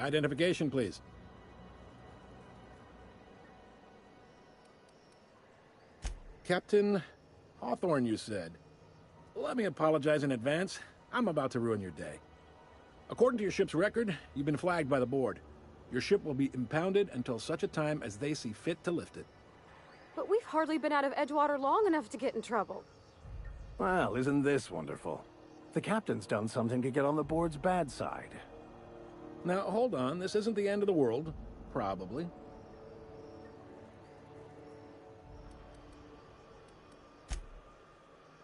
Identification, please. Captain Hawthorne, you said. Let me apologize in advance. I'm about to ruin your day. According to your ship's record, you've been flagged by the board. Your ship will be impounded until such a time as they see fit to lift it. But we've hardly been out of Edgewater long enough to get in trouble. Well, isn't this wonderful? The captain's done something to get on the board's bad side. Now, hold on. This isn't the end of the world. Probably.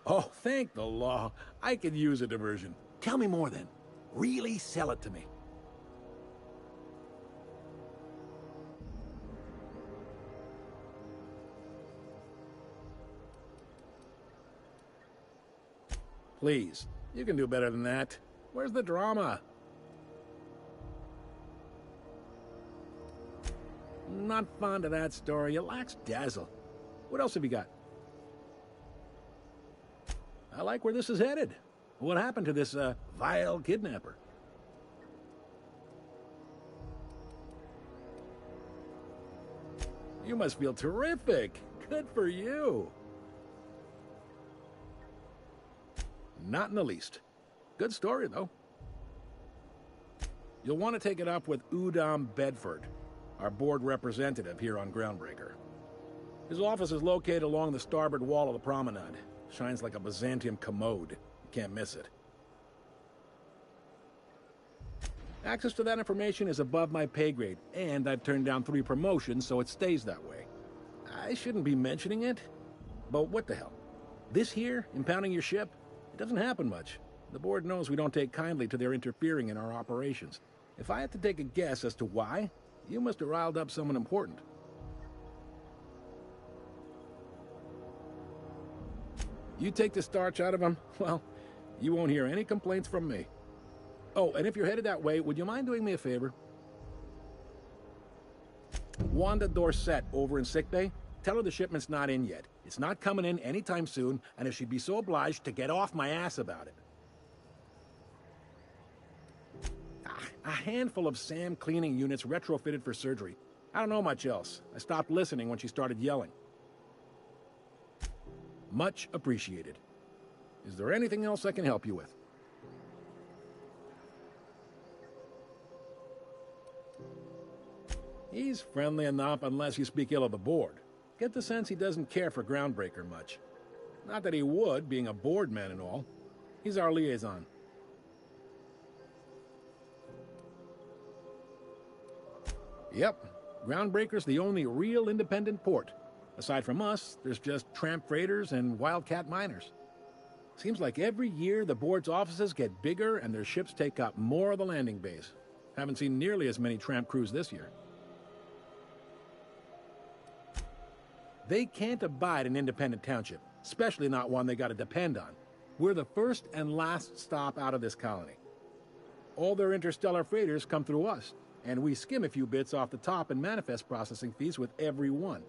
Oh, thank the law. I could use a diversion. Tell me more then. Really sell it to me. Please, you can do better than that. Where's the drama? Not fond of that story. It lacks dazzle. What else have you got? I like where this is headed. What happened to this, vile kidnapper? You must feel terrific. Good for you. Not in the least. Good story, though. You'll want to take it up with Udom Bedford, our board representative here on Groundbreaker. His office is located along the starboard wall of the promenade. Shines like a Byzantium commode. You can't miss it. Access to that information is above my pay grade, and I've turned down 3 promotions, so it stays that way. I shouldn't be mentioning it, but what the hell? This here, impounding your ship? It doesn't happen much. The board knows we don't take kindly to their interfering in our operations. If I had to take a guess as to why, you must have riled up someone important. You take the starch out of them, well, you won't hear any complaints from me. Oh, and if you're headed that way, would you mind doing me a favor? Wanda Dorset over in sickbay, tell her the shipment's not in yet. It's not coming in anytime soon, and if she'd be so obliged to get off my ass about it. A handful of SAM cleaning units retrofitted for surgery. I don't know much else. I stopped listening when she started yelling. Much appreciated. Is there anything else I can help you with? He's friendly enough unless you speak ill of the board. Get the sense he doesn't care for Groundbreaker much. Not that he would, being a board man and all. He's our liaison. Yep, Groundbreaker's the only real independent port. Aside from us, there's just tramp freighters and wildcat miners. Seems like every year the board's offices get bigger and their ships take up more of the landing base. Haven't seen nearly as many tramp crews this year. They can't abide an independent township, especially not one they gotta depend on. We're the first and last stop out of this colony. All their interstellar freighters come through us, and we skim a few bits off the top in manifest processing fees with every one.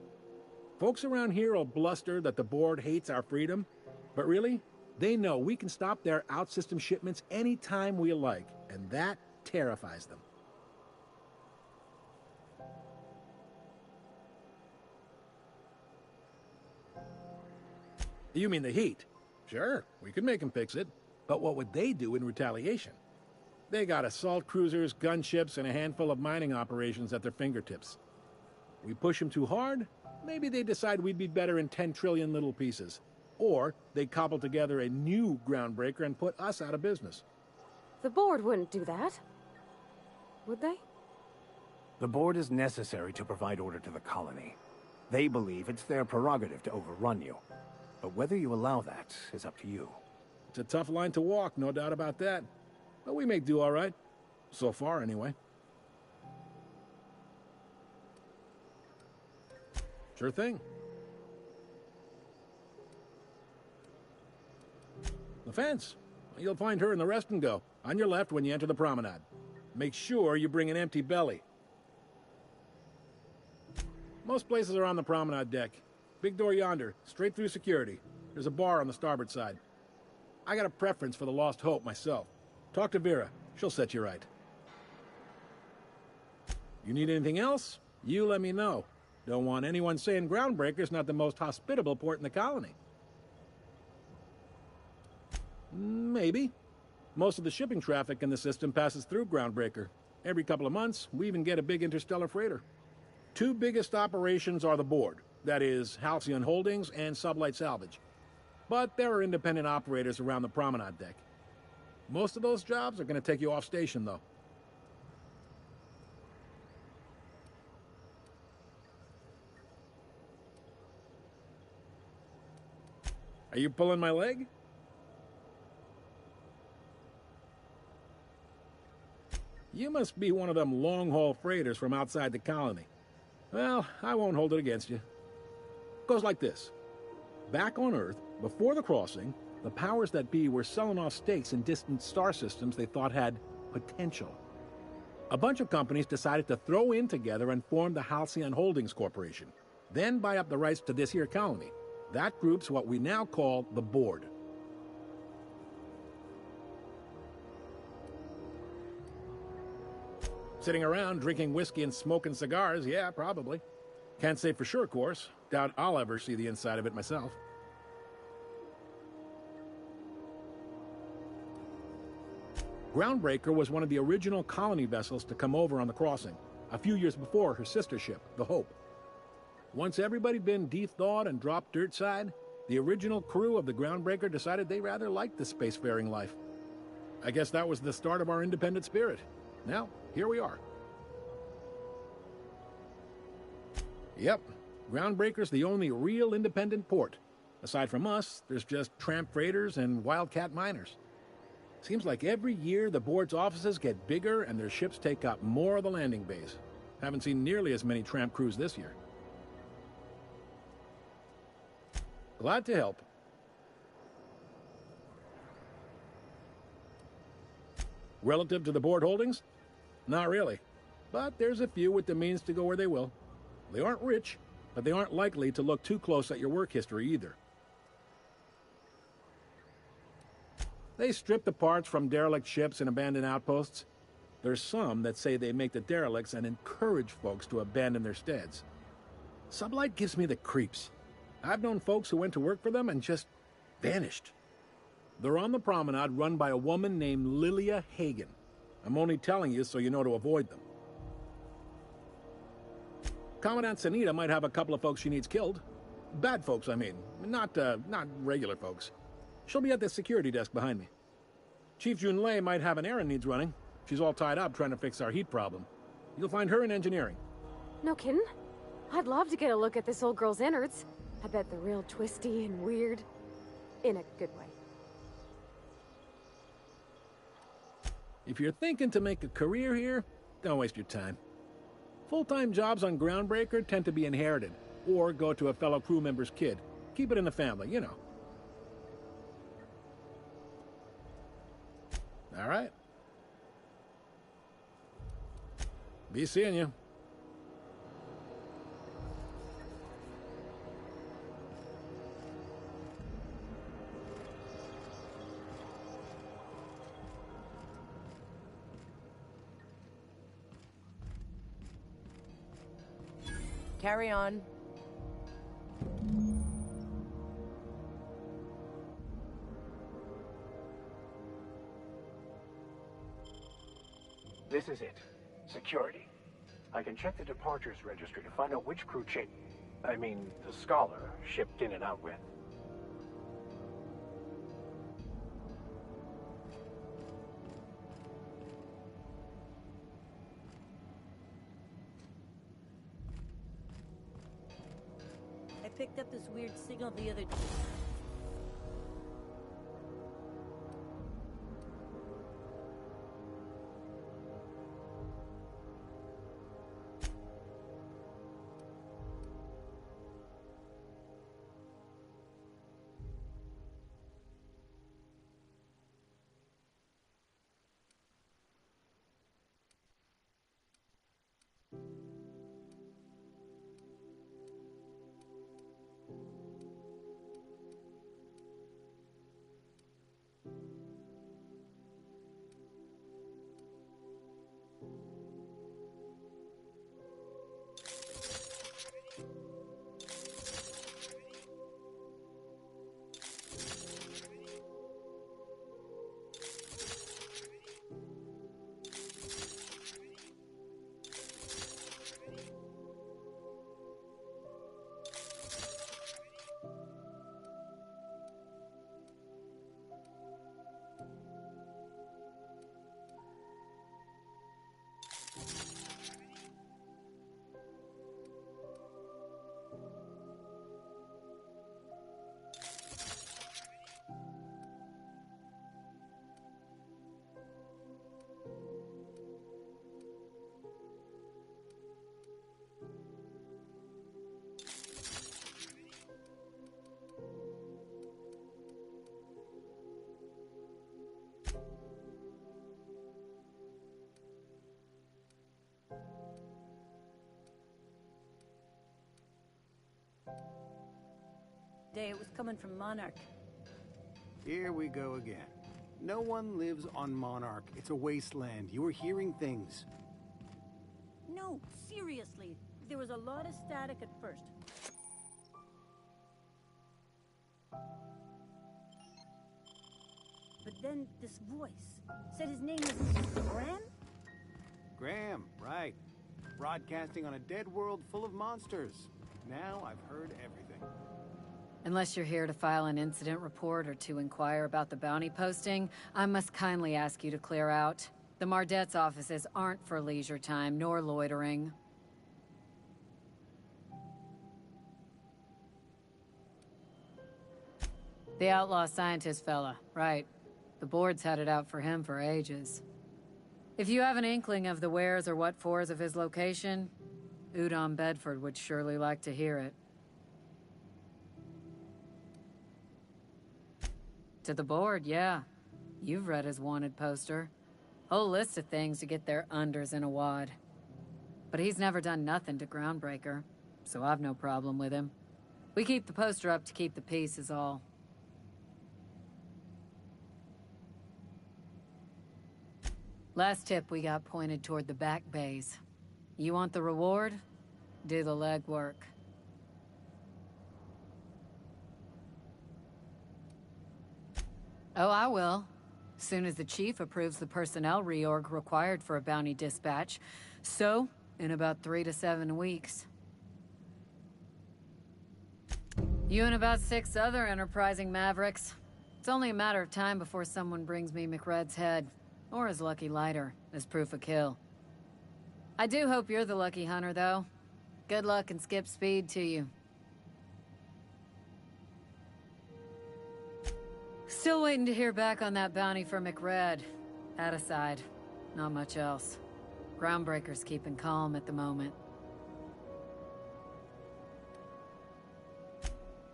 Folks around here will bluster that the board hates our freedom, but really, they know we can stop their out-system shipments anytime we like, and that terrifies them. You mean the heat? Sure, we could make them fix it, but what would they do in retaliation? They got assault cruisers, gunships, and a handful of mining operations at their fingertips. We push them too hard, maybe they decide we'd be better in 10 trillion little pieces. Or they cobble together a new Groundbreaker and put us out of business. The board wouldn't do that. Would they? The board is necessary to provide order to the colony. They believe it's their prerogative to overrun you. But whether you allow that is up to you. It's a tough line to walk, no doubt about that. But we make do all right. So far, anyway. Sure thing. The fence. You'll find her in the rest and go, on your left when you enter the promenade. Make sure you bring an empty belly. Most places are on the promenade deck. Big door yonder, straight through security. There's a bar on the starboard side. I got a preference for the Lost Hope myself. Talk to Vera. She'll set you right. You need anything else? You let me know. Don't want anyone saying Groundbreaker's not the most hospitable port in the colony. Maybe. Most of the shipping traffic in the system passes through Groundbreaker. Every couple of months, we even get a big interstellar freighter. Two biggest operations are the board. That is, Halcyon Holdings and Sublight Salvage. But there are independent operators around the promenade deck. Most of those jobs are going to take you off station, though. Are you pulling my leg? You must be one of them long-haul freighters from outside the colony. Well, I won't hold it against you. It goes like this. Back on Earth, before the crossing, the powers that be were selling off stakes in distant star systems they thought had potential. A bunch of companies decided to throw in together and form the Halcyon Holdings Corporation, then buy up the rights to this here colony. That group's what we now call the Board. Sitting around drinking whiskey and smoking cigars, yeah, probably. Can't say for sure, of course. Doubt I'll ever see the inside of it myself. Groundbreaker was one of the original colony vessels to come over on the crossing, a few years before her sister ship, the Hope. Once everybody'd been de-thawed and dropped dirt side, the original crew of the Groundbreaker decided they rather liked the spacefaring life. I guess that was the start of our independent spirit. Now, here we are. Yep, Groundbreaker's the only real independent port. Aside from us, there's just tramp freighters and wildcat miners. Seems like every year the board's offices get bigger and their ships take up more of the landing bays. Haven't seen nearly as many tramp crews this year. Glad to help. Relative to the board holdings? Not really. But there's a few with the means to go where they will. They aren't rich, but they aren't likely to look too close at your work history either. They strip the parts from derelict ships and abandoned outposts. There's some that say they make the derelicts and encourage folks to abandon their steads. Sublight gives me the creeps. I've known folks who went to work for them and just vanished. They're on the promenade run by a woman named Lilia Hagen. I'm only telling you so you know to avoid them. Commandant Sanita might have a couple of folks she needs killed. Bad folks, I mean. Not regular folks. She'll be at the security desk behind me. Chief Junlei might have an errand needs running. She's all tied up trying to fix our heat problem. You'll find her in engineering. No kidding? I'd love to get a look at this old girl's innards. I bet they're real twisty and weird. In a good way. If you're thinking to make a career here, don't waste your time. Full-time jobs on Groundbreaker tend to be inherited, or go to a fellow crew member's kid. Keep it in the family, you know. All right. Be seeing you. Carry on. This is it. Security. I can check the departures registry to find out which crew the Scholar shipped in and out with. I picked up this weird signal the other day. Day it was coming from Monarch. Here we go again. No one lives on Monarch. It's a wasteland. You are hearing things. No, seriously. There was a lot of static at first. But then this voice said his name was Graham? Graham, right. Broadcasting on a dead world full of monsters. Now I've heard everything. Unless you're here to file an incident report or to inquire about the bounty posting, I must kindly ask you to clear out. The Mardet's offices aren't for leisure time, nor loitering. The outlaw scientist fella, right. The board's had it out for him for ages. If you have an inkling of the wheres or what fors of his location, Udon Bedford would surely like to hear it. To the board, yeah. You've read his wanted poster. Whole list of things to get their unders in a wad. But he's never done nothing to Groundbreaker, so I've no problem with him. We keep the poster up to keep the peace is all. Last tip we got pointed toward the back bays. You want the reward? Do the legwork. Oh, I will. Soon as the chief approves the personnel reorg required for a bounty dispatch. So, in about 3 to 7 weeks. You and about 6 other enterprising mavericks. It's only a matter of time before someone brings me McRed's head, or his lucky lighter, as proof of kill. I do hope you're the lucky hunter, though. Good luck and skip speed to you. Still waiting to hear back on that bounty for McRed. That aside, not much else. Groundbreaker's keeping calm at the moment.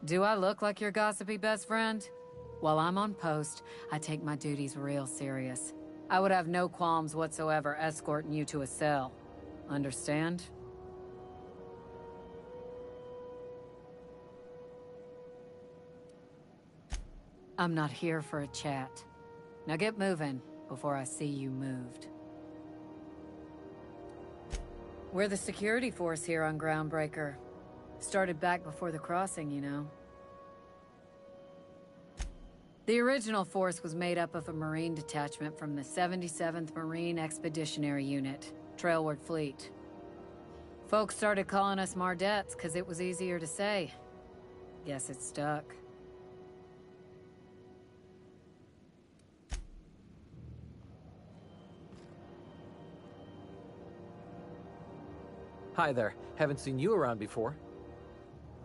Do I look like your gossipy best friend? While I'm on post, I take my duties real serious. I would have no qualms whatsoever escorting you to a cell. Understand? I'm not here for a chat. Now get moving before I see you moved. We're the security force here on Groundbreaker. Started back before the crossing, you know. The original force was made up of a Marine detachment from the 77th Marine Expeditionary Unit, Trailward Fleet. Folks started calling us Mardets because it was easier to say. Guess it stuck. Hi there. Haven't seen you around before.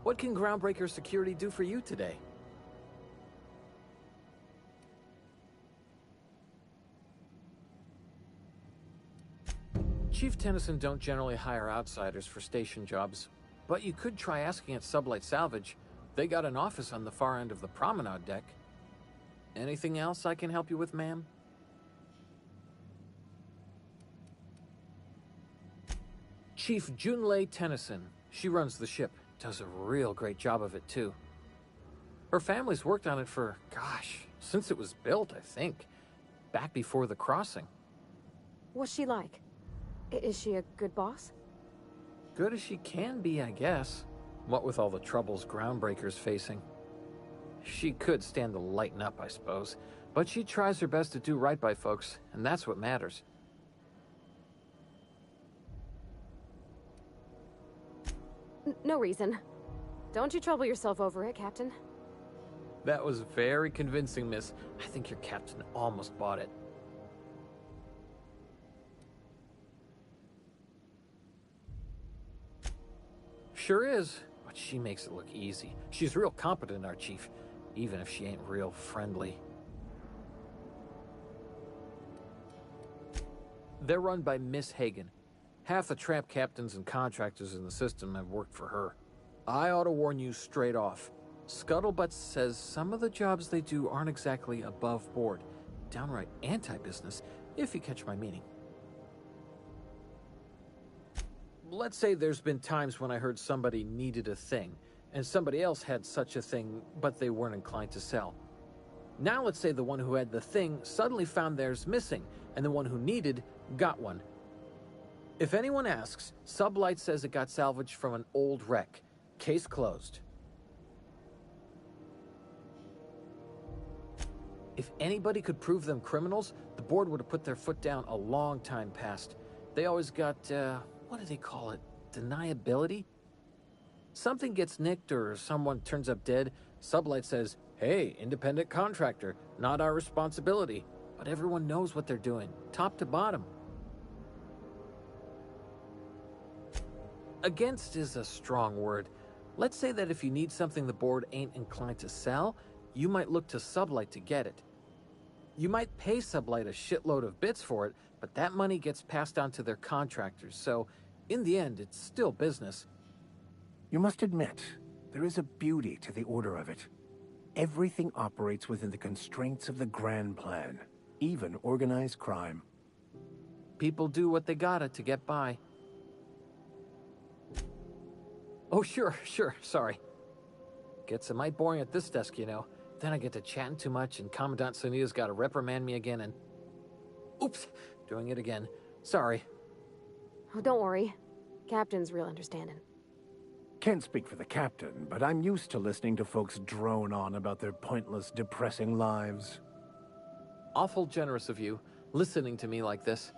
What can Groundbreaker Security do for you today? Chief Tennyson don't generally hire outsiders for station jobs, but you could try asking at Sublight Salvage. They got an office on the far end of the promenade deck. Anything else I can help you with, ma'am? Chief Junlei Tennyson. She runs the ship. Does a real great job of it, too. Her family's worked on it for, gosh, since it was built, I think. Back before the crossing. What's she like? Is she a good boss? Good as she can be, I guess. What with all the troubles Groundbreaker's facing. She could stand to lighten up, I suppose. But she tries her best to do right by folks, and that's what matters. No reason. Don't you trouble yourself over it, Captain. That was very convincing, miss. I think your captain almost bought it. Sure is, but she makes it look easy. She's real competent, our chief, even if she ain't real friendly. They're run by Miss Hagen. Half the tramp captains and contractors in the system have worked for her. I ought to warn you straight off. Scuttlebutt says some of the jobs they do aren't exactly above board. Downright anti-business, if you catch my meaning. Let's say there's been times when I heard somebody needed a thing, and somebody else had such a thing, but they weren't inclined to sell. Now let's say the one who had the thing suddenly found theirs missing, and the one who needed got one. If anyone asks, Sublight says it got salvaged from an old wreck. Case closed. If anybody could prove them criminals, the board would have put their foot down a long time past. They always got, what do they call it? Deniability? Something gets nicked or someone turns up dead, Sublight says, hey, independent contractor, not our responsibility. But everyone knows what they're doing, top to bottom. Against is a strong word. Let's say that if you need something the board ain't inclined to sell, you might look to Sublight to get it. You might pay Sublight a shitload of bits for it, but that money gets passed on to their contractors, so in the end, it's still business. You must admit, there is a beauty to the order of it. Everything operates within the constraints of the grand plan, even organized crime. People do what they gotta to get by. Oh, sure, sorry. Gets a mite boring at this desk, you know. Then I get to chatting too much, and Commandant Sonia's gotta reprimand me again, and... Oops, doing it again. Sorry. Oh, don't worry. Captain's real understanding. Can't speak for the captain, but I'm used to listening to folks drone on about their pointless, depressing lives. Awful generous of you, listening to me like this.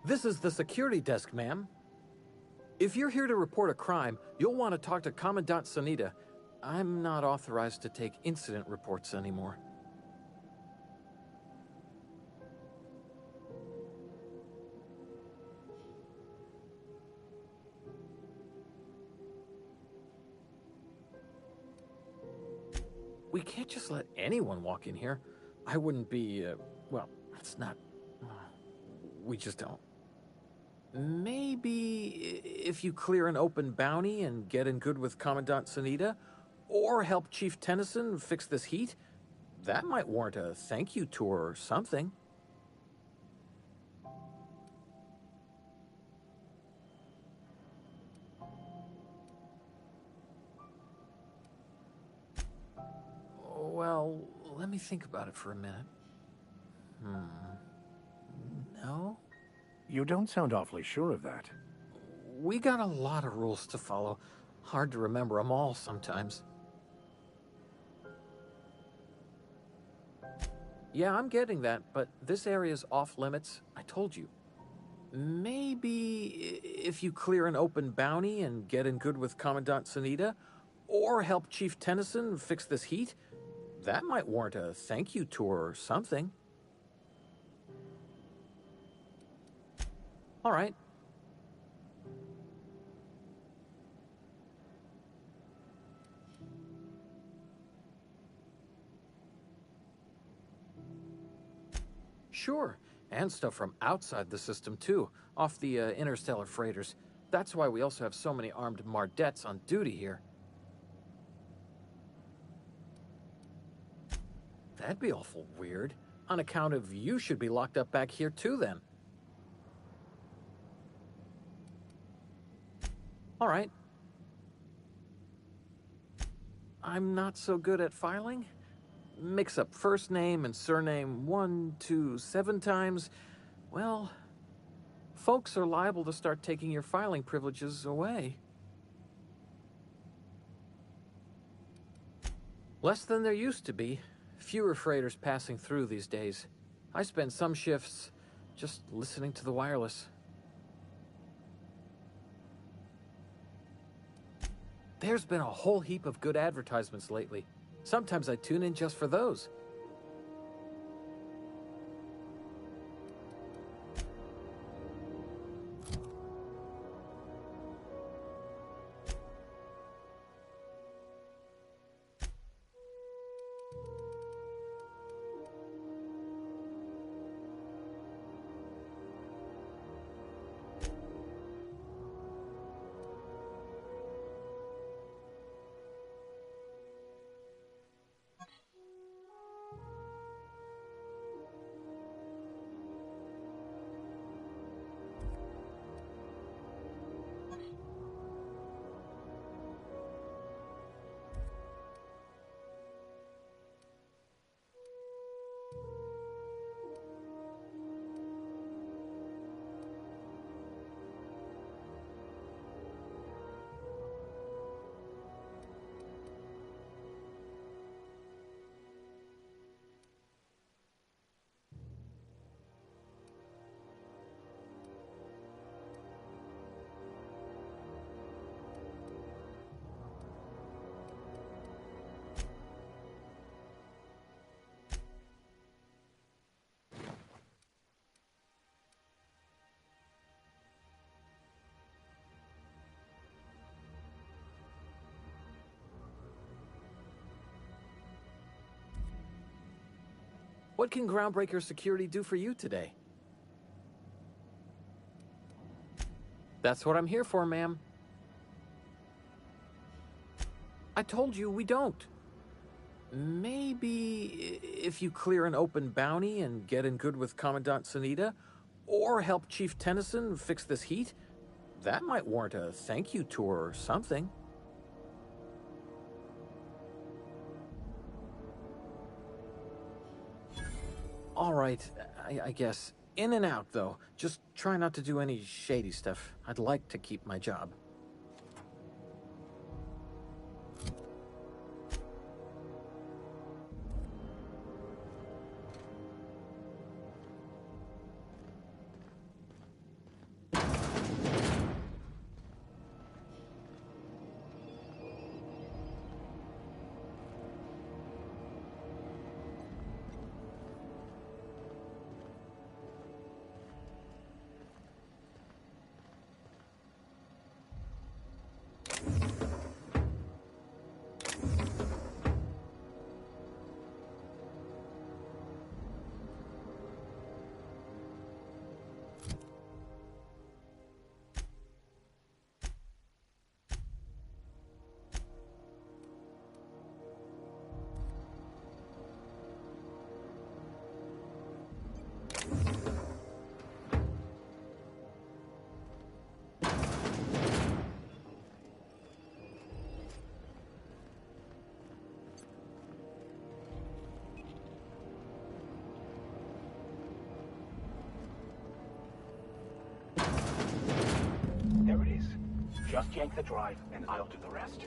This is the security desk, ma'am. If you're here to report a crime, you'll want to talk to Commandant Sonita. I'm not authorized to take incident reports anymore. We can't just let anyone walk in here. I wouldn't be, well, that's not... we just don't. Maybe if you clear an open bounty and get in good with Commandant Sonita, or help Chief Tennyson fix this heat, that might warrant a thank you tour or something. Well, let me think about it for a minute. No? You don't sound awfully sure of that. We got a lot of rules to follow. Hard to remember them all sometimes. Yeah, I'm getting that, but this area's off limits. I told you. Maybe if you clear an open bounty and get in good with Commandant Sonita, or help Chief Tennyson fix this heat, that might warrant a thank you tour or something. All right. Sure, and stuff from outside the system too, off the interstellar freighters. That's why we also have so many armed Mardettes on duty here. That'd be awful weird. On account of you should be locked up back here too then. All right. I'm not so good at filing. Mix up first name and surname 1, 2, 7 times. Well, folks are liable to start taking your filing privileges away. Less than there used to be. Fewer freighters passing through these days. I spend some shifts just listening to the wireless. There's been a whole heap of good advertisements lately. Sometimes I tune in just for those. What can Groundbreaker Security do for you today? That's what I'm here for, ma'am. I told you we don't. Maybe if you clear an open bounty and get in good with Commandant Sunita, or help Chief Tennyson fix this heat, that might warrant a thank you tour or something. All right, I guess. In and out, though. Just try not to do any shady stuff. I'd like to keep my job. There it is. Just yank the drive, and I'll do the rest.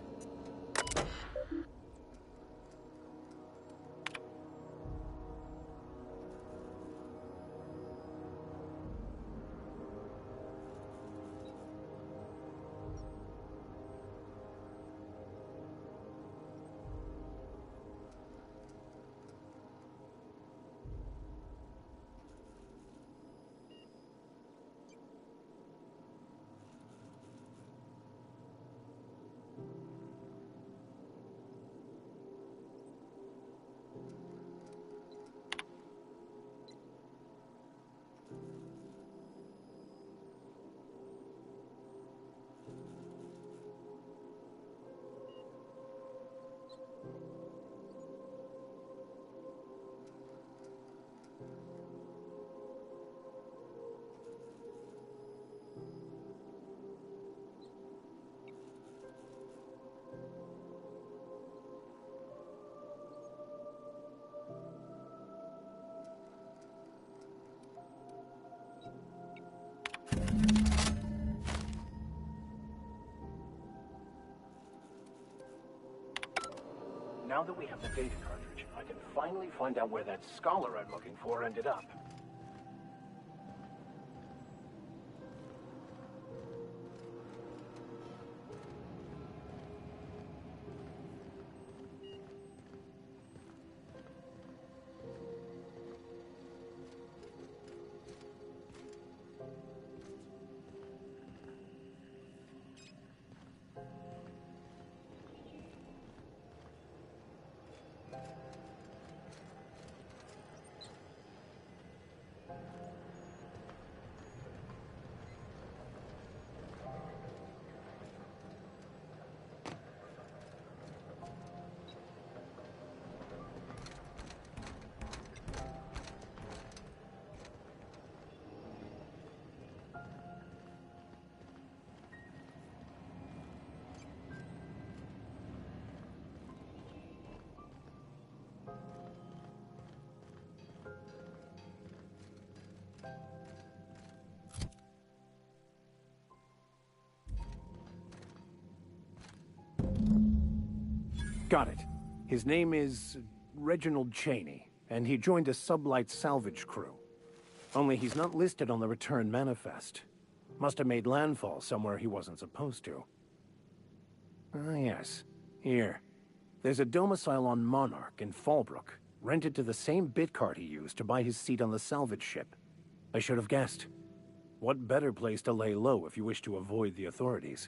Now that we have the data cartridge, I can finally find out where that scholar I'm looking for ended up. Got it. His name is Reginald Cheney, and he joined a sublight salvage crew. Only he's not listed on the return manifest. Must have made landfall somewhere he wasn't supposed to. Ah, yes. Here. There's a domicile on Monarch in Fallbrook, rented to the same bit card he used to buy his seat on the salvage ship. I should have guessed. What better place to lay low if you wish to avoid the authorities?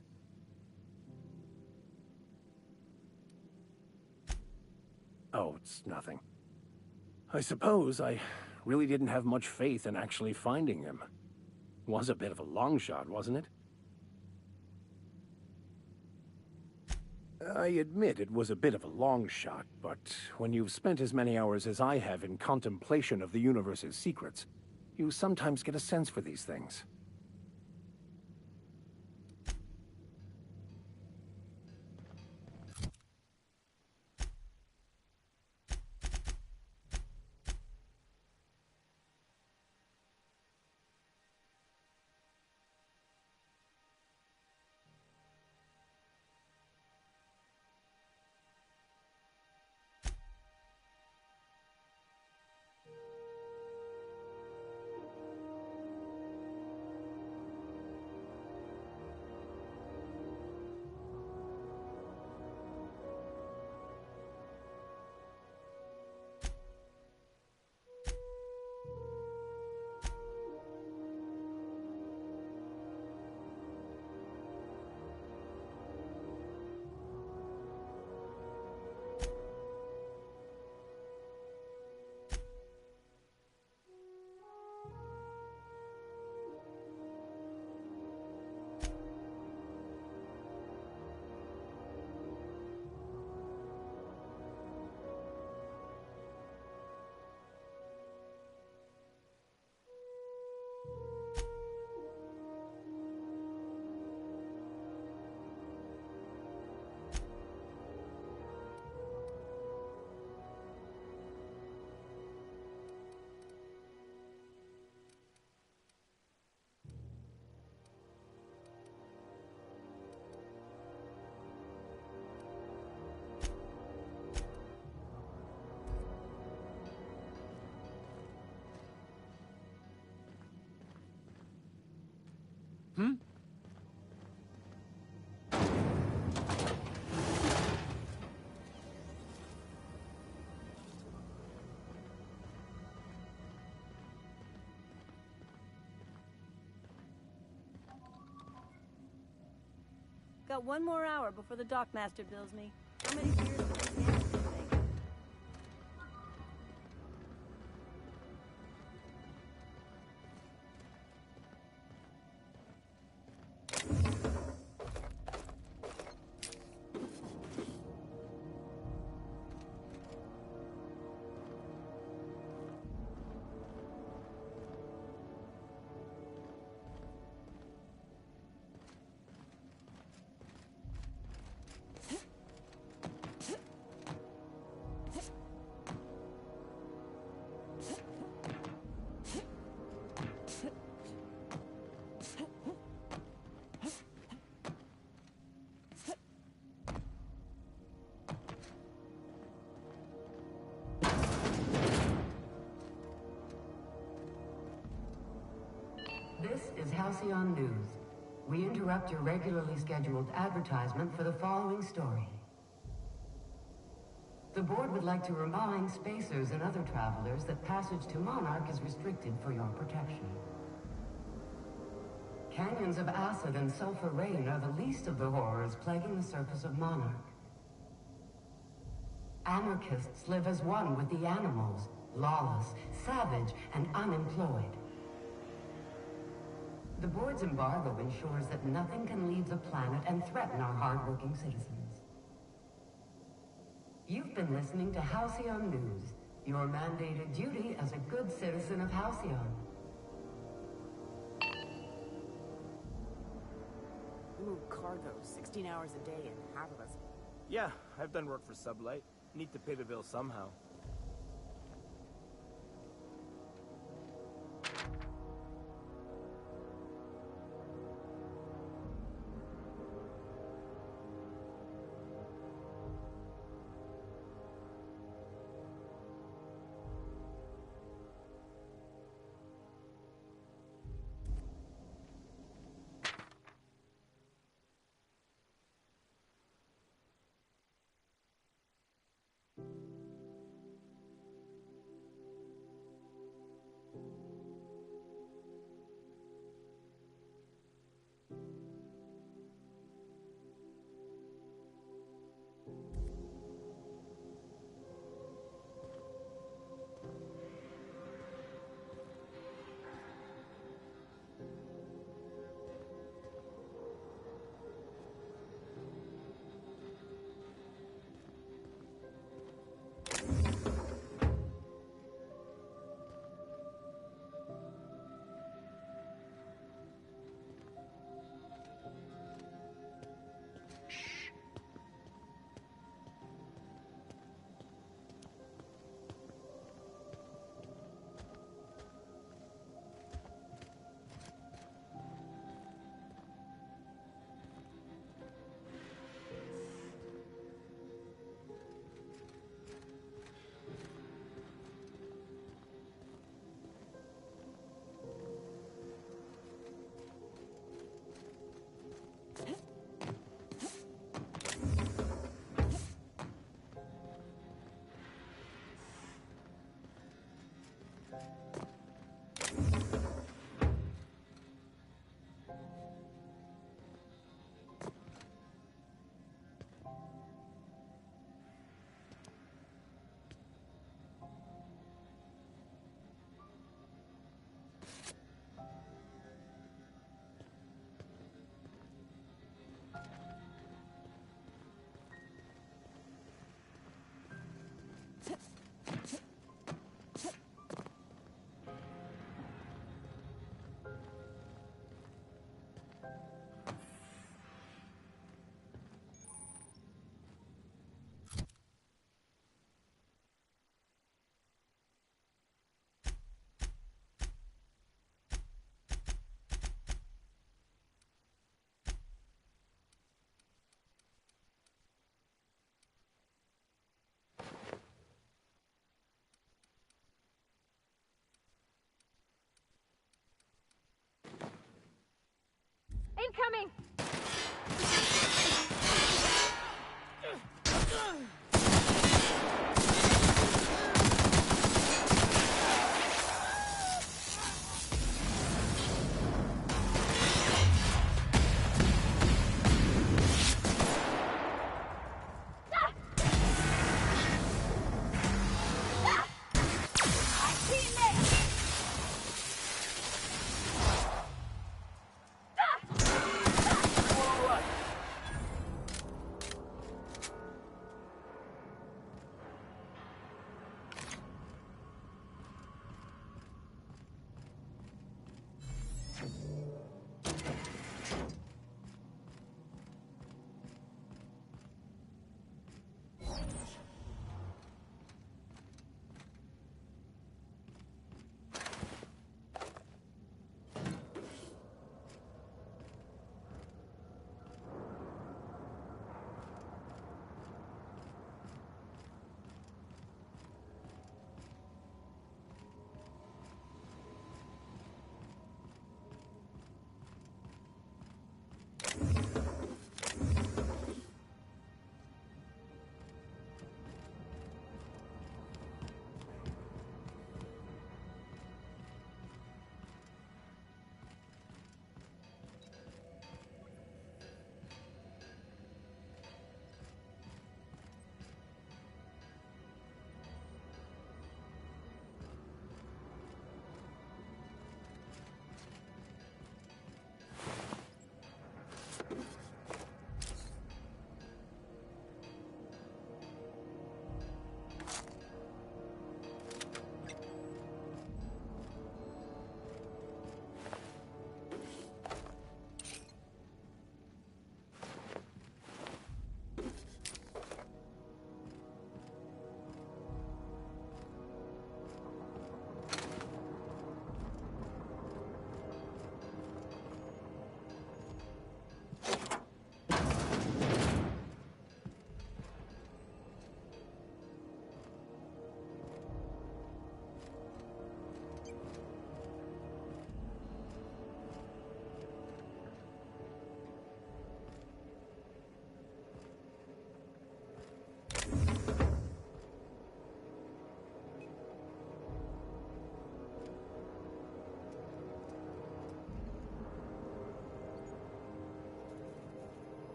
Oh, it's nothing. I suppose I really didn't have much faith in actually finding him. Was a bit of a long shot, wasn't it? I admit it was a bit of a long shot, but when you've spent as many hours as I have in contemplation of the universe's secrets, you sometimes get a sense for these things. Got one more hour before the dockmaster bills me. How many beers will I get, do you think? This is Halcyon News. We interrupt your regularly scheduled advertisement for the following story. The board would like to remind spacers and other travelers that passage to Monarch is restricted for your protection. Canyons of acid and sulfur rain are the least of the horrors plaguing the surface of Monarch. Anarchists live as one with the animals, lawless, savage, and unemployed. The board's embargo ensures that nothing can leave the planet and threaten our hard-working citizens. You've been listening to Halcyon News, your mandated duty as a good citizen of Halcyon. We move cargo 16 hours a day and half of us. Yeah, I've done work for Sublight. Need to pay the bill somehow.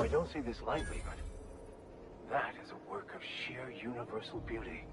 I don't say this lightly, but that is a work of sheer universal beauty.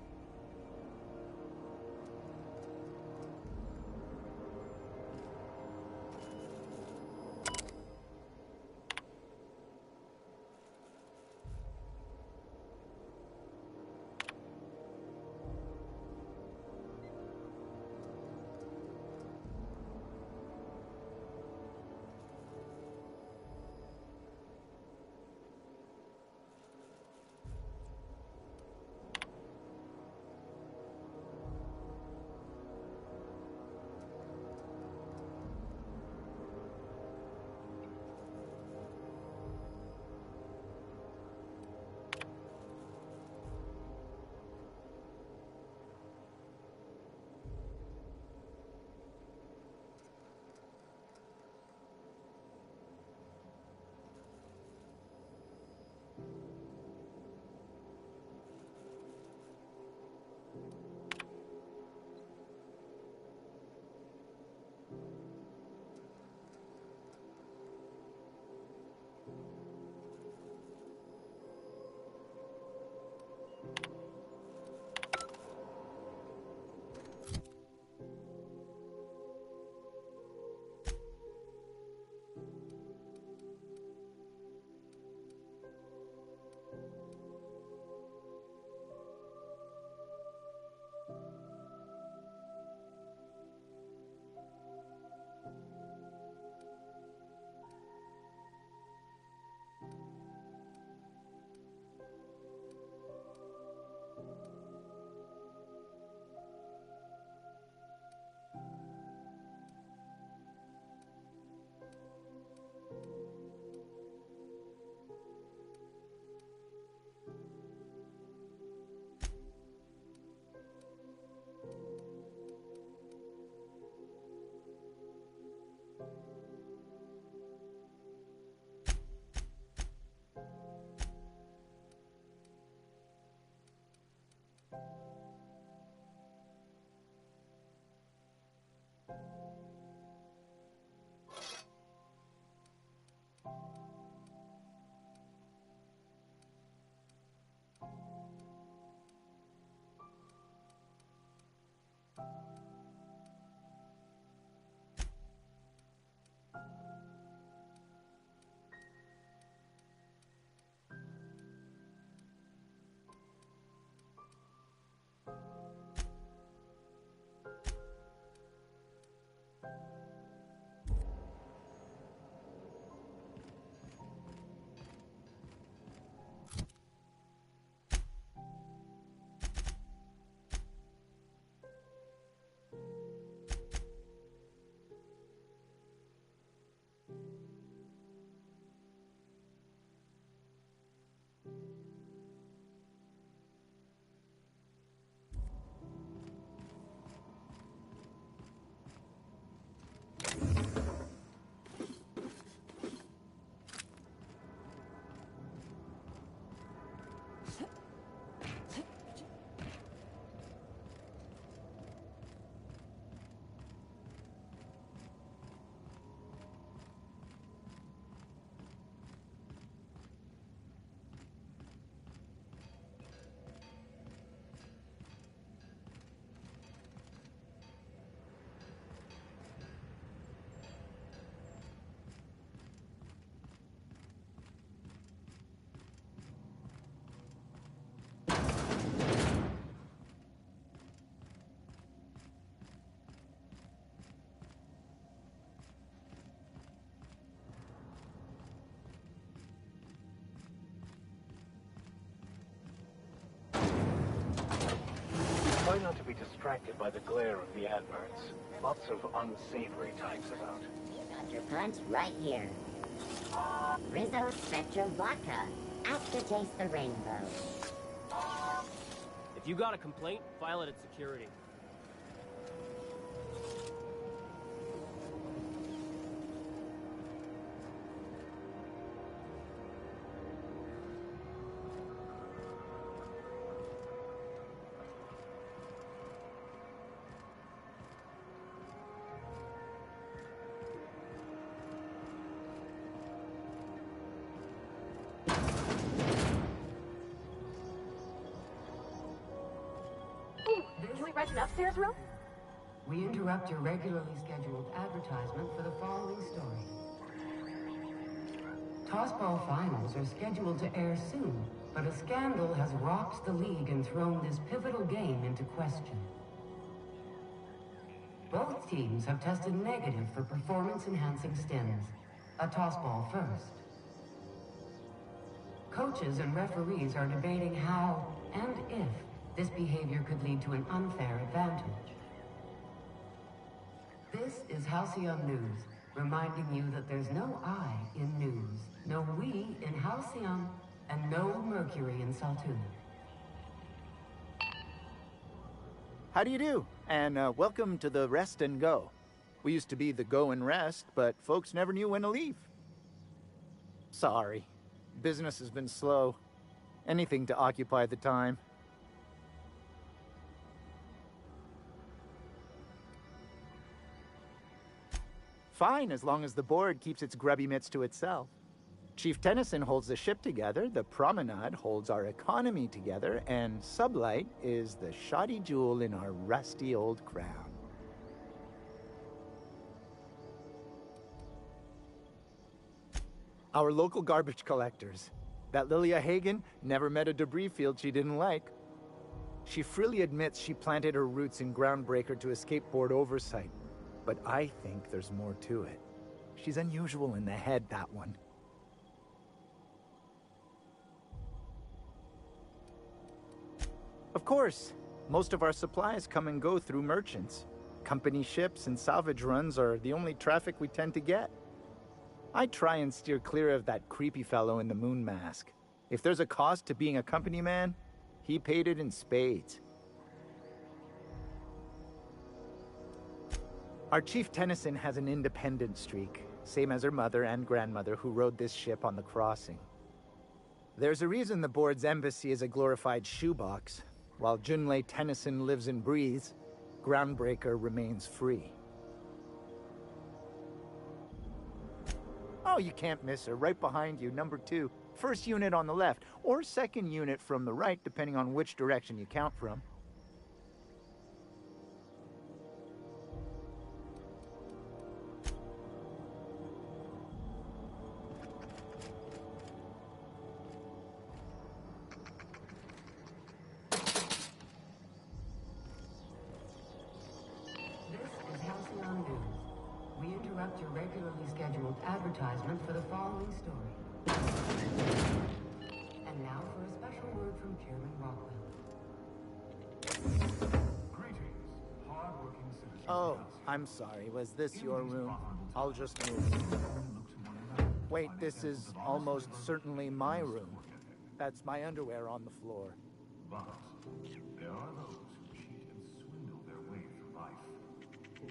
Try not to be distracted by the glare of the adverts. Lots of unsavory types about. You got your punch right here. Rizzo Spectrum Vodka. Ask to taste the rainbow. If you got a complaint, file it at security. Can we rent an upstairs room? We interrupt your regularly scheduled advertisement for the following story. Tossball finals are scheduled to air soon, but a scandal has rocked the league and thrown this pivotal game into question. Both teams have tested negative for performance-enhancing stims. A tossball first. Coaches and referees are debating how and if this behavior could lead to an unfair advantage. This is Halcyon News, reminding you that there's no I in news, no we in Halcyon, and no Mercury in Saltuna. How do you do? And welcome to the Rest and Go. We used to be the Go and Rest, but folks never knew when to leave. Sorry. Business has been slow. Anything to occupy the time. Fine, as long as the board keeps its grubby mitts to itself. Chief Tennyson holds the ship together, the Promenade holds our economy together, and Sublight is the shoddy jewel in our rusty old crown. Our local garbage collectors. That Lilia Hagen never met a debris field she didn't like. She freely admits she planted her roots in Groundbreaker to escape board oversight. But I think there's more to it. She's unusual in the head, that one. Of course, most of our supplies come and go through merchants. Company ships and salvage runs are the only traffic we tend to get. I try and steer clear of that creepy fellow in the moon mask. If there's a cost to being a company man, he paid it in spades. Our Chief Tennyson has an independent streak, same as her mother and grandmother who rode this ship on the crossing. There's a reason the board's embassy is a glorified shoebox. While Junlei Tennyson lives and breathes, Groundbreaker remains free. Oh, you can't miss her. Right behind you, number 2. First unit on the left, or second unit from the right, depending on which direction you count from. Your regularly scheduled advertisement for the following story. And now for a special word from Chairman Rockwell. Greetings, hard-working citizens. Oh, I'm sorry. Was this your room? I'll just move. Wait, this is almost certainly my room. That's my underwear on the floor. But there are those who cheat and swindle their way through life.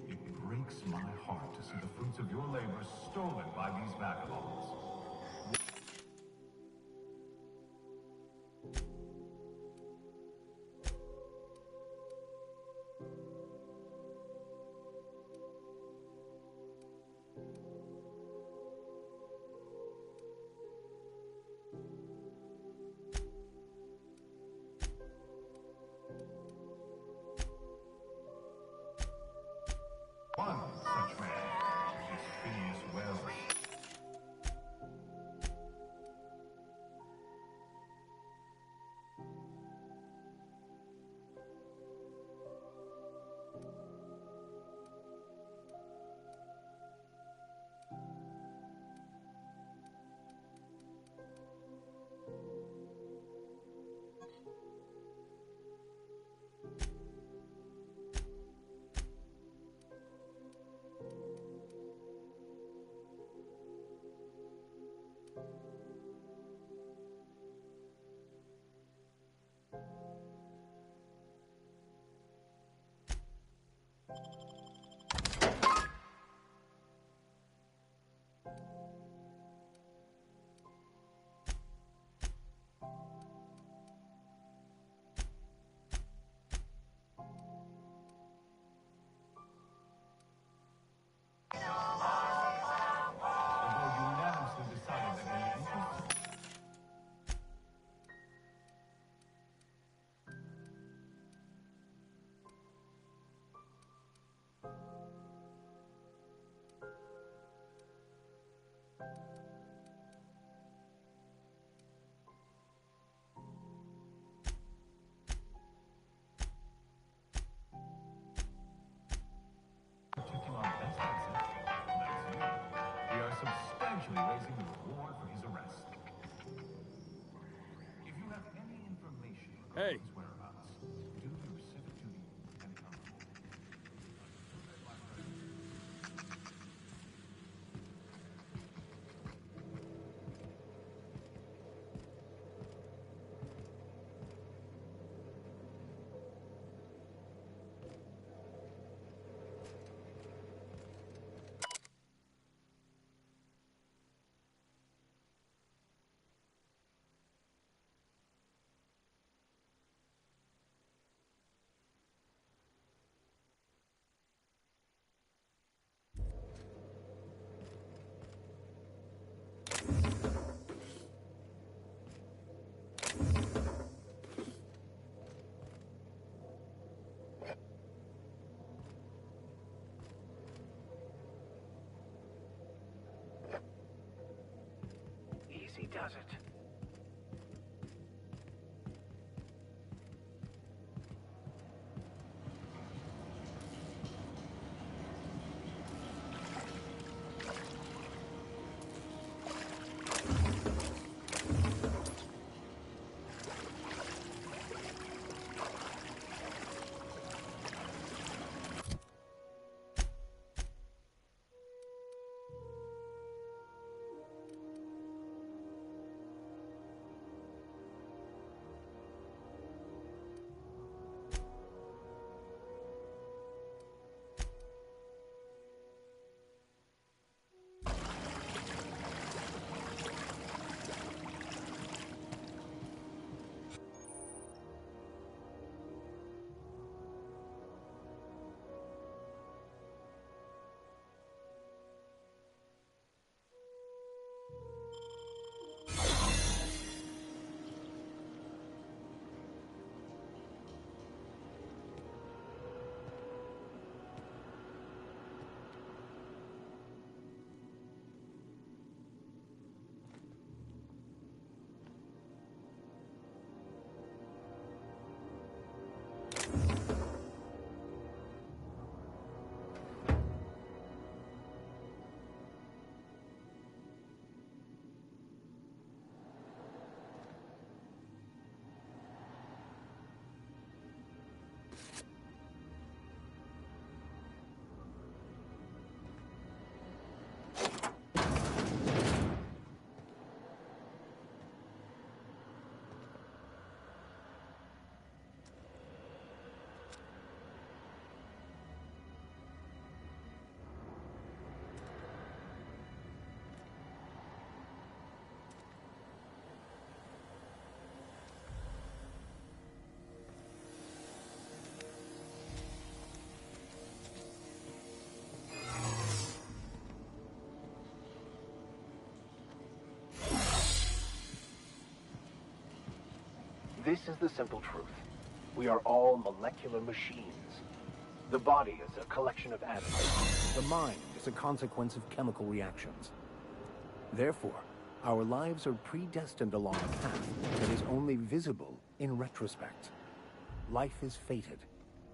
It breaks my heart to see the fruits of your labor stolen by these vagabonds. One such man is Phineas Wells. Hey. his whereabouts. Do your civic duty and come home. Easy does it. This is the simple truth. We are all molecular machines. The body is a collection of atoms. The mind is a consequence of chemical reactions. Therefore, our lives are predestined along a path that is only visible in retrospect. Life is fated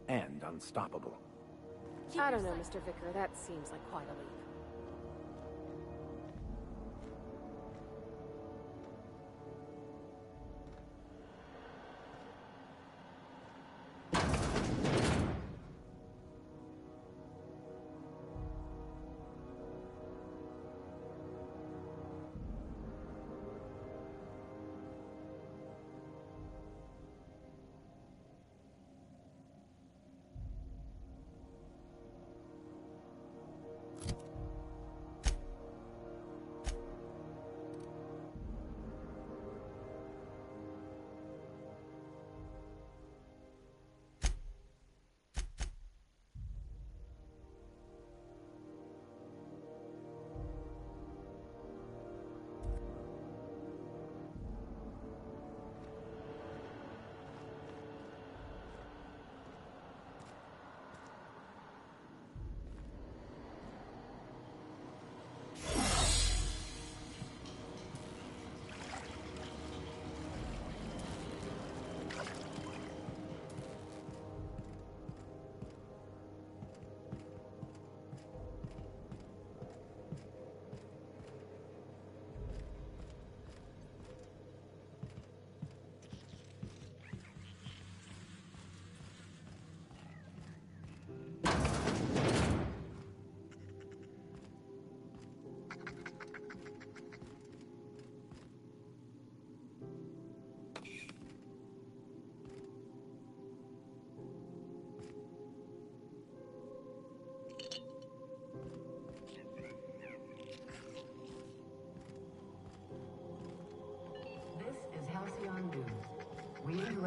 and unstoppable. I don't know, Mr. Vicker. That seems like quite a leap.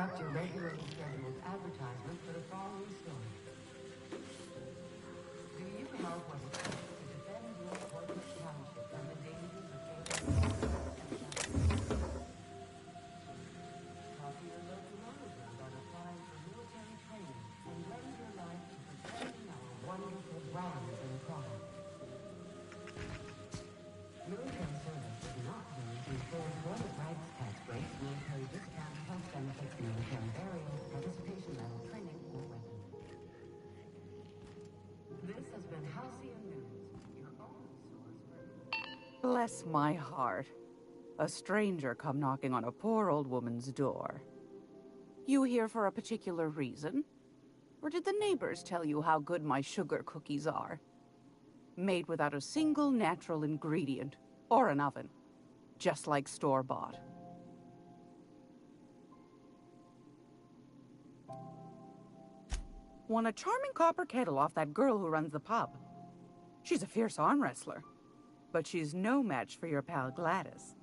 interrupt your regularly scheduled advertisement for the following story. Do you know what it takes to defend your Portland Township from the dangers of alien? Talk to your local manager about applying for military training and lend your life to protecting our wonderful brands and products. Military service does not mean to full employment rights, tax breaks, military discounts, health benefits, military burials, participation level training, or weapons. This has been Halcyon News, your only source for... Bless my heart. A stranger come knocking on a poor old woman's door. You here for a particular reason? Or did the neighbors tell you how good my sugar cookies are? Made without a single natural ingredient, or an oven. Just like store-bought. Won a charming copper kettle off that girl who runs the pub. She's a fierce arm wrestler. But she's no match for your pal Gladys.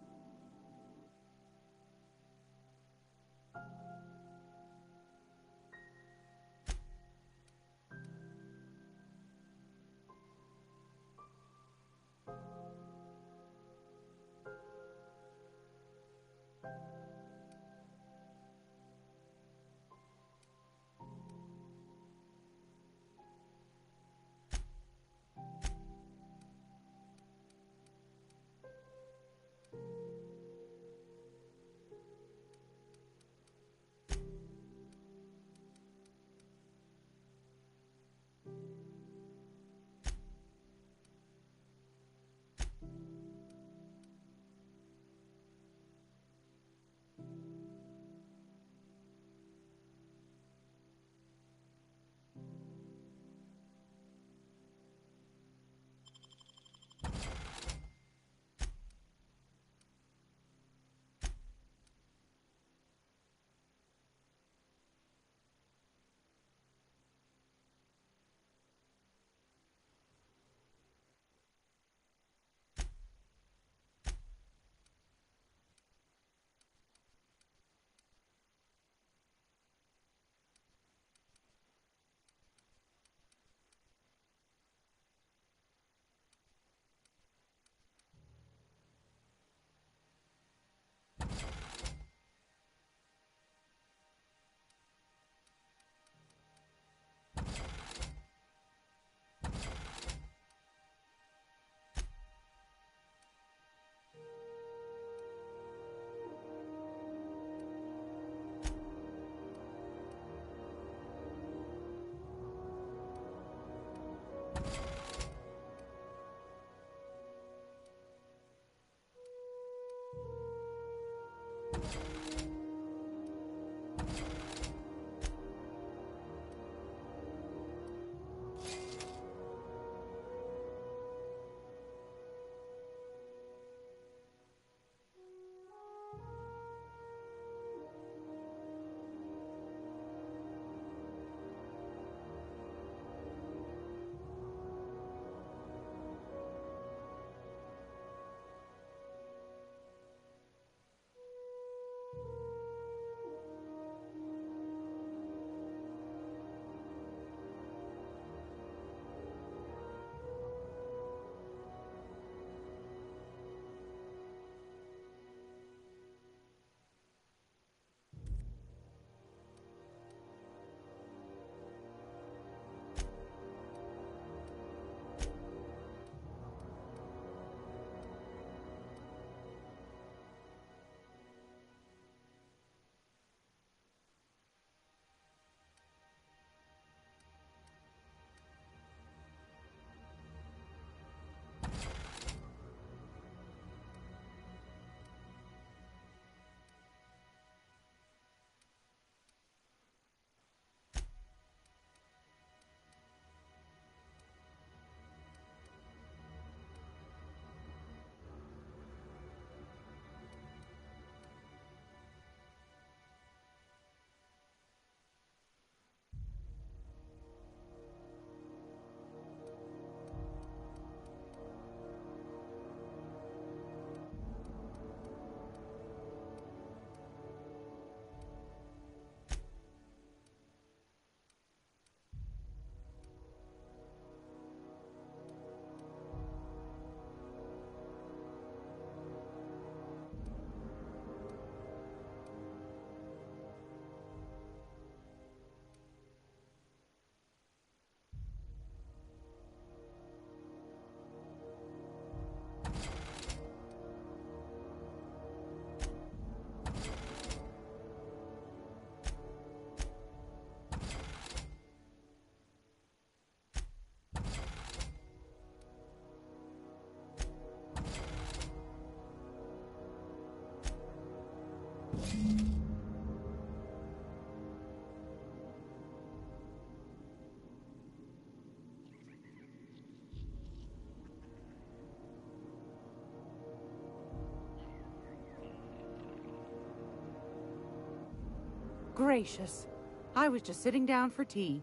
Gracious. I was just sitting down for tea.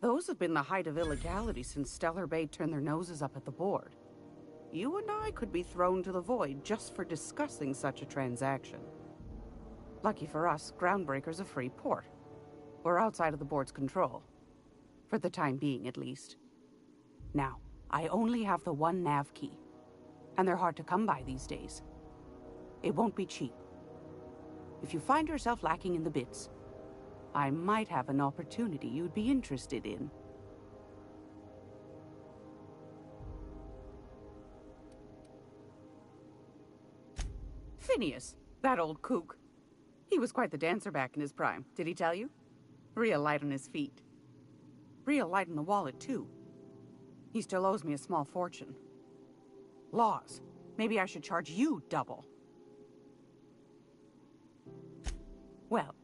Those have been the height of illegality since Stellar Bay turned their noses up at the board. You and I could be thrown to the void just for discussing such a transaction. Lucky for us, Groundbreaker's a free port. We're outside of the board's control. For the time being, at least. Now, I only have the one nav key. And they're hard to come by these days. It won't be cheap. If you find yourself lacking in the bits, I might have an opportunity you'd be interested in. Phineas, that old kook. He was quite the dancer back in his prime, did he tell you? Real light on his feet. Real light on the wallet, too. He still owes me a small fortune. Laws. Maybe I should charge you double. Well,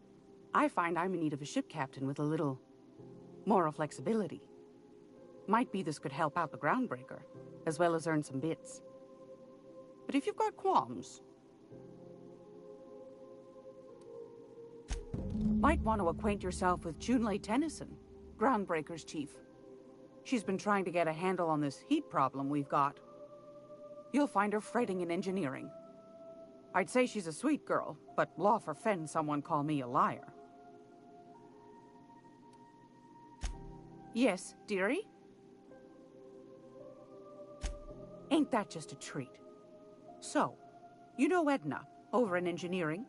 I find I'm in need of a ship captain with a little moral flexibility. Might be this could help out the Groundbreaker, as well as earn some bits. But if you've got qualms, might want to acquaint yourself with Junlei Tennyson, Groundbreaker's chief. She's been trying to get a handle on this heat problem we've got. You'll find her fretting in engineering. I'd say she's a sweet girl, but law forfend someone call me a liar. Yes, dearie? Ain't that just a treat? So, you know Edna, over in engineering?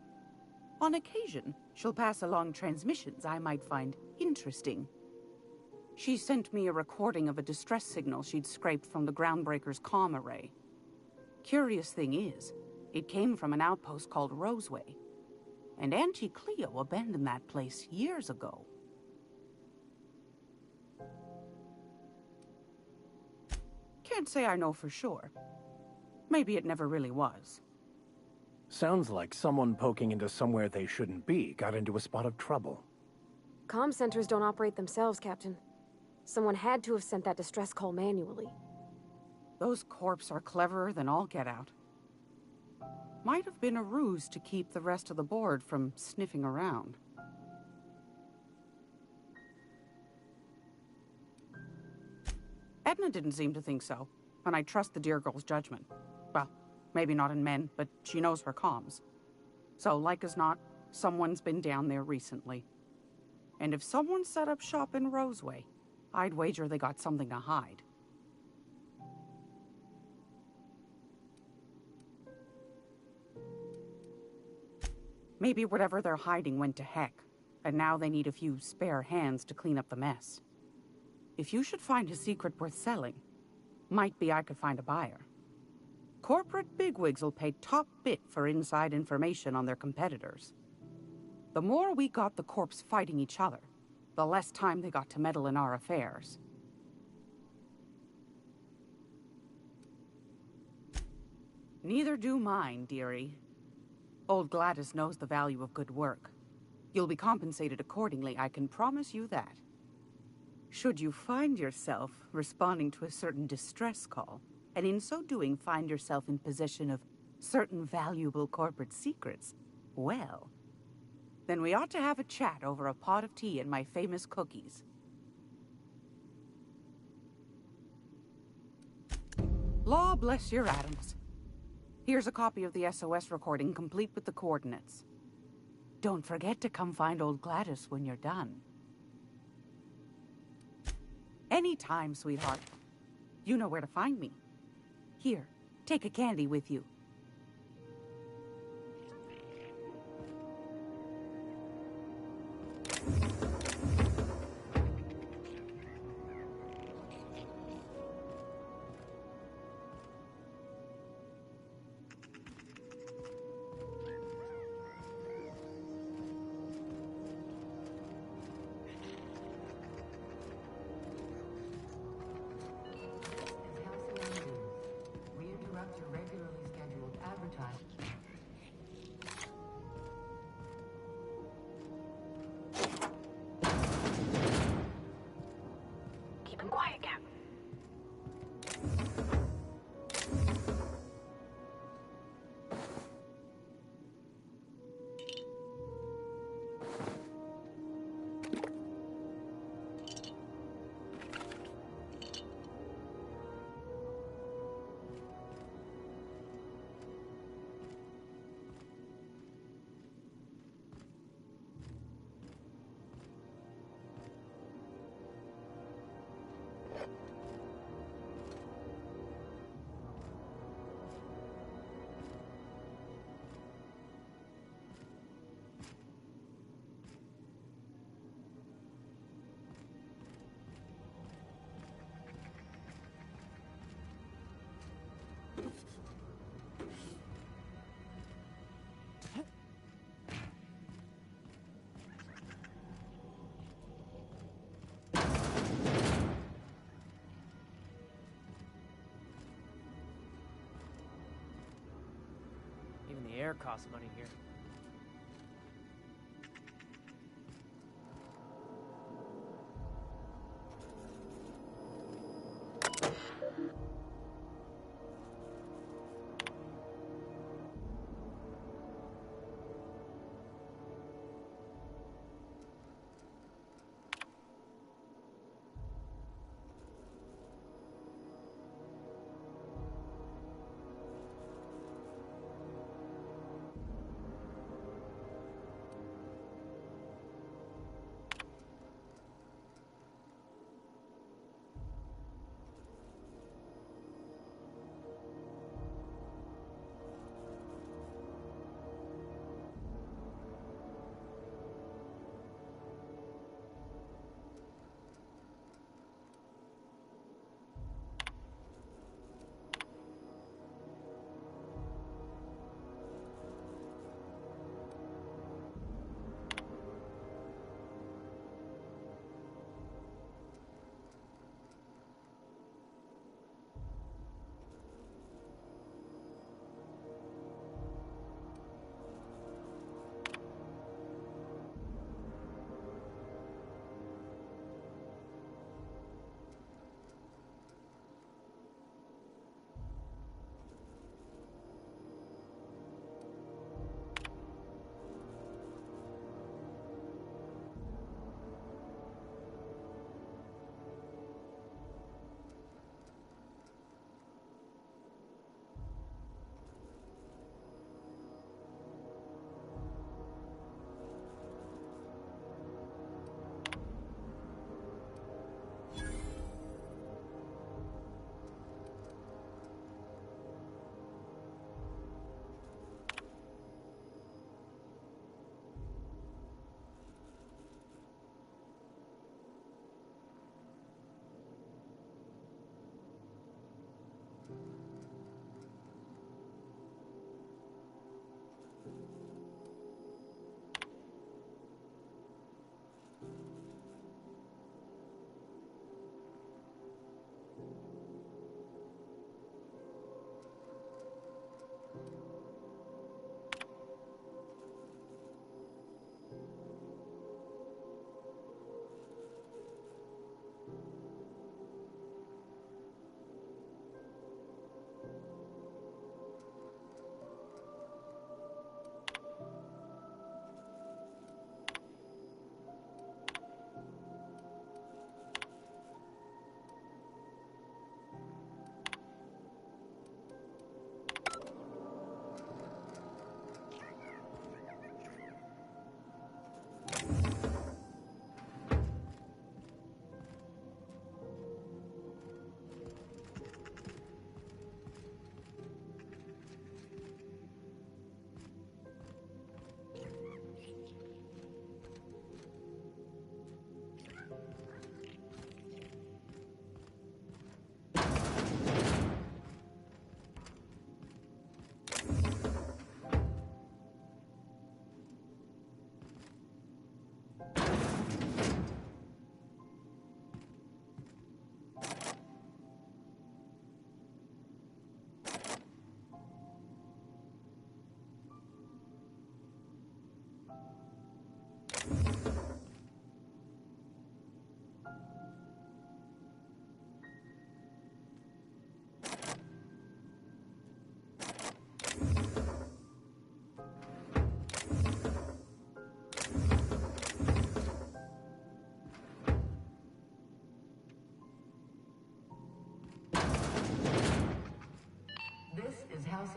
On occasion, she'll pass along transmissions I might find interesting. She sent me a recording of a distress signal she'd scraped from the Groundbreaker's comm array. Curious thing is, it came from an outpost called Roseway, and Auntie Cleo abandoned that place years ago. Can't say I know for sure. Maybe it never really was. Sounds like someone poking into somewhere they shouldn't be got into a spot of trouble. Comm centers don't operate themselves, Captain. Someone had to have sent that distress call manually. Those corps are cleverer than all get out. Might have been a ruse to keep the rest of the board from sniffing around. Edna didn't seem to think so, and I trust the dear girl's judgment. Well, maybe not in men, but she knows her comms. So, like as not, someone's been down there recently. And if someone set up shop in Roseway, I'd wager they got something to hide. Maybe whatever they're hiding went to heck, and now they need a few spare hands to clean up the mess. If you should find a secret worth selling, might be I could find a buyer. Corporate bigwigs will pay top bit for inside information on their competitors. The more we got the corps fighting each other, the less time they got to meddle in our affairs. Neither do mine, dearie. Old Gladys knows the value of good work. You'll be compensated accordingly, I can promise you that. Should you find yourself responding to a certain distress call, and in so doing find yourself in possession of certain valuable corporate secrets, well, then we ought to have a chat over a pot of tea and my famous cookies. Law bless your atoms. Here's a copy of the SOS recording, complete with the coordinates. Don't forget to come find old Gladys when you're done. Anytime, sweetheart. You know where to find me. Here, take a candy with you. We interrupt your regularly scheduled I'm quiet, Cap. Even the air costs money here.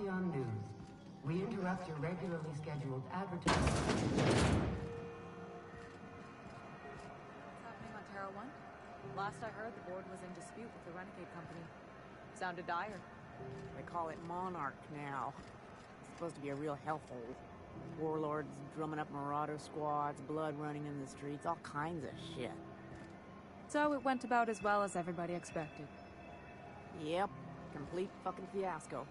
Halcyon News. We interrupt your regularly scheduled advertising. What's happening on Terra 1? Last I heard, the board was in dispute with the Renegade Company. Sounded dire. They call it Monarch now. It's supposed to be a real hellhole. Warlords drumming up marauder squads, blood running in the streets, all kinds of shit. So it went about as well as everybody expected. Yep, complete fucking fiasco.